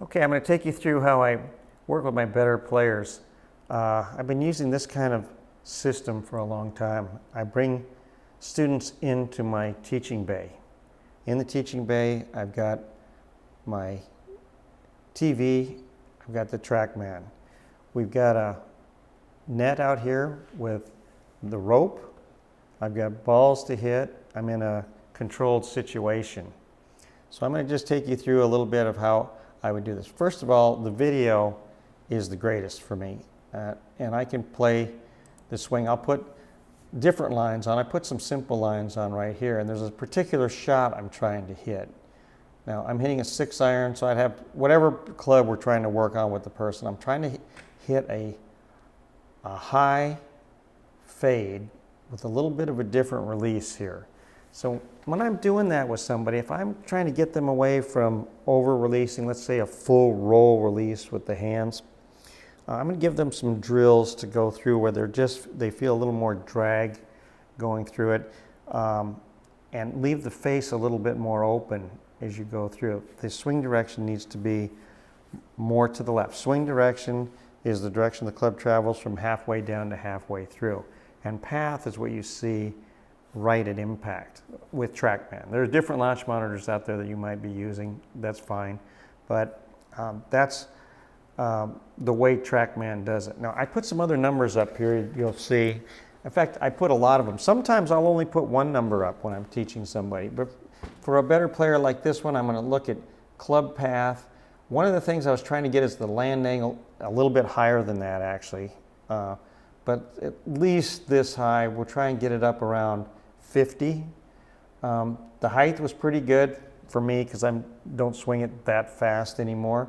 Okay, I'm going to take you through how I work with my better players. I've been using this kind of system for a long time. I bring students into my teaching bay. In the teaching bay, I've got my TV, I've got the TrackMan. We've got a net out here with the rope. I've got balls to hit. I'm in a controlled situation. So I'm going to just take you through a little bit of how I would do this. First of all, the video is the greatest for me. And I can play the swing. I'll put different lines on. I put some simple lines on right here, and there's a particular shot I'm trying to hit. Now, I'm hitting a 6-iron, so I'd have whatever club we're trying to work on with the person. I'm trying to hit a high fade with a little bit of a different release here. So when I'm doing that with somebody, if I'm trying to get them away from over-releasing, let's say a full roll release with the hands, I'm going to give them some drills to go through where they feel a little more drag going through it, and leave the face a little bit more open as you go through. The swing direction needs to be more to the left. Swing direction is the direction the club travels from halfway down to halfway through. And path is what you see right at impact with TrackMan. There are different launch monitors out there that you might be using. That's fine. But that's the way TrackMan does it. Now, I put some other numbers up here, you'll see. In fact, I put a lot of them. Sometimes I'll only put one number up when I'm teaching somebody. But for a better player like this one, I'm going to look at club path. One of the things I was trying to get is the land angle a little bit higher than that, actually. But at least this high. We'll try and get it up around 50. The height was pretty good for me because I don't swing it that fast anymore.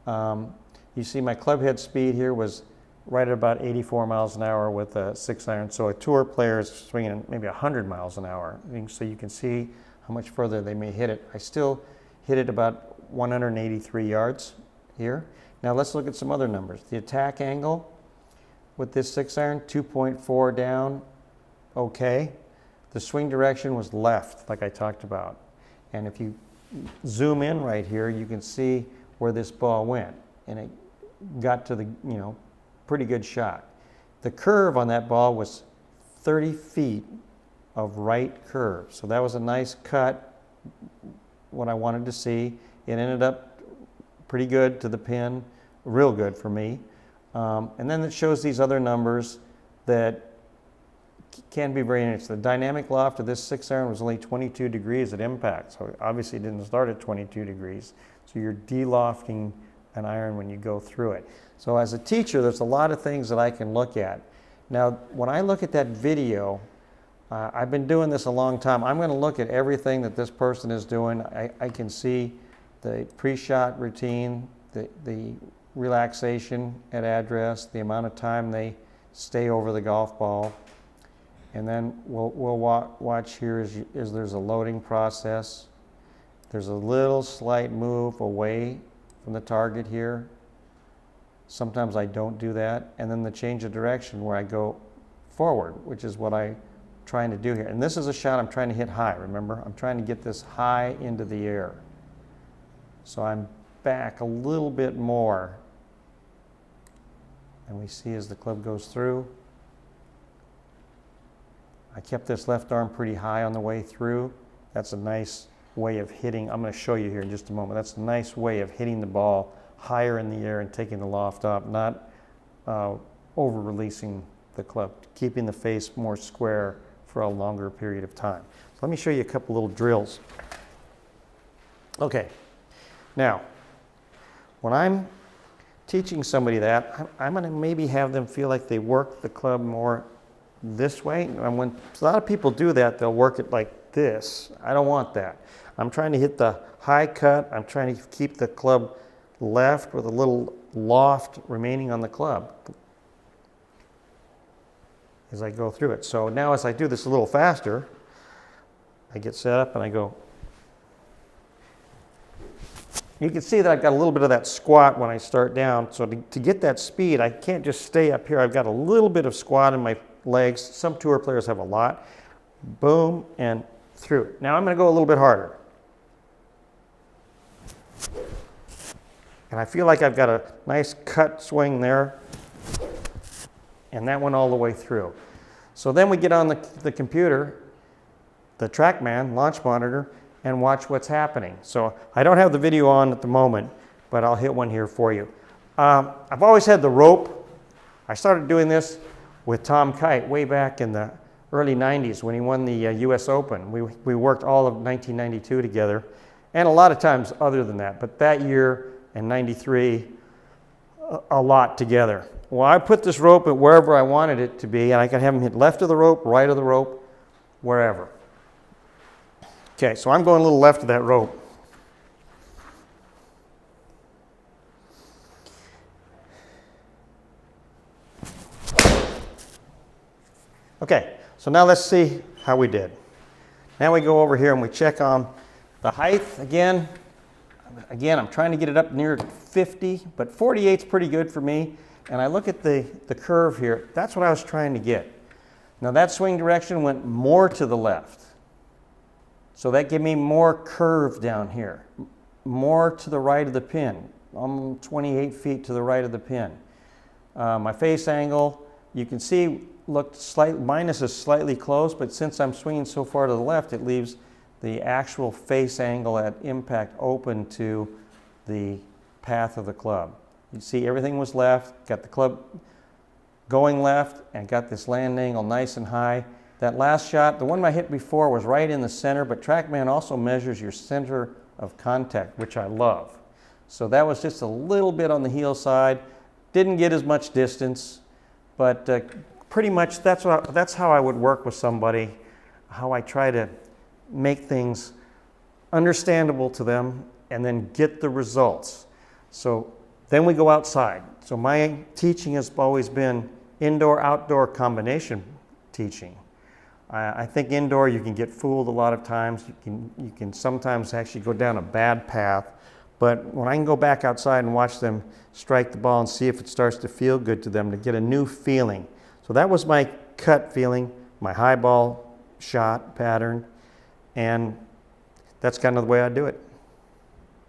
You see my club head speed here was right at about 84 miles an hour with a 6-iron. So a tour player is swinging maybe 100 miles an hour. So you can see how much further they may hit it. I still hit it about 183 yards here. Now let's look at some other numbers. The attack angle with this 6-iron, 2.4 down, okay. The swing direction was left, like I talked about. And if you zoom in right here, you can see where this ball went. And it got to the, pretty good shot. The curve on that ball was 30 feet of right curve. So that was a nice cut, what I wanted to see. It ended up pretty good to the pin, real good for me. And then it shows these other numbers that can be very interesting. The dynamic loft of this 6-iron was only 22 degrees at impact. So obviously it didn't start at 22 degrees. So you're de-lofting an iron when you go through it. So as a teacher, there's a lot of things that I can look at. Now, when I look at that video, I've been doing this a long time. I'm going to look at everything that this person is doing. I can see the pre-shot routine, the relaxation at address, the amount of time they stay over the golf ball. And then we'll watch here as there's a loading process. There's a little slight move away from the target here. Sometimes I don't do that. And then the change of direction where I go forward, which is what I'm trying to do here. And this is a shot I'm trying to hit high, remember? I'm trying to get this high into the air. So I'm back a little bit more. And we see as the club goes through. I kept this left arm pretty high on the way through. That's a nice way of hitting. I'm going to show you here in just a moment. That's a nice way of hitting the ball higher in the air and taking the loft up, not over-releasing the club, keeping the face more square for a longer period of time. So let me show you a couple little drills. Okay, now, when I'm teaching somebody that, I'm going to maybe have them feel like they work the club more this way. And when a lot of people do that, they'll work it like this. I don't want that. I'm trying to hit the high cut. I'm trying to keep the club left with a little loft remaining on the club as I go through it. So now as I do this a little faster, I get set up and I go. You can see that I've got a little bit of that squat when I start down. So to get that speed, I can't just stay up here. I've got a little bit of squat in my legs. Some tour players have a lot. Boom, and through it. Now I'm going to go a little bit harder. And I feel like I've got a nice cut swing there, and that went all the way through. So then we get on the computer, the TrackMan launch monitor, and watch what's happening. So I don't have the video on at the moment, but I'll hit one here for you. I've always had the rope. I started doing this with Tom Kite way back in the early 90s when he won the US Open. We worked all of 1992 together, and a lot of times other than that, but that year and 93, a lot together. Well, I put this rope at wherever I wanted it to be, and I could have him hit left of the rope, right of the rope, wherever. Okay, so I'm going a little left of that rope. Okay, so now let's see how we did. Now we go over here and we check on the height again. Again, I'm trying to get it up near 50, but 48 is pretty good for me. And I look at the curve here. That's what I was trying to get. Now that swing direction went more to the left. So that gave me more curve down here, more to the right of the pin. I'm 28 feet to the right of the pin. My face angle, you can see, looked slightly, minus is slightly close, but since I'm swinging so far to the left, it leaves the actual face angle at impact open to the path of the club. You see everything was left, got the club going left, and got this land angle nice and high. That last shot, the one I hit before, was right in the center, but TrackMan also measures your center of contact, which I love. So that was just a little bit on the heel side. Didn't get as much distance, but pretty much that's how I would work with somebody, how I try to make things understandable to them and then get the results. So then we go outside. So my teaching has always been indoor-outdoor combination teaching. I think indoor you can get fooled a lot of times. You can sometimes actually go down a bad path. But when I can go back outside and watch them strike the ball and see if it starts to feel good to them, to get a new feeling. So that was my cut feeling, my high ball shot pattern, and that's kind of the way I do it.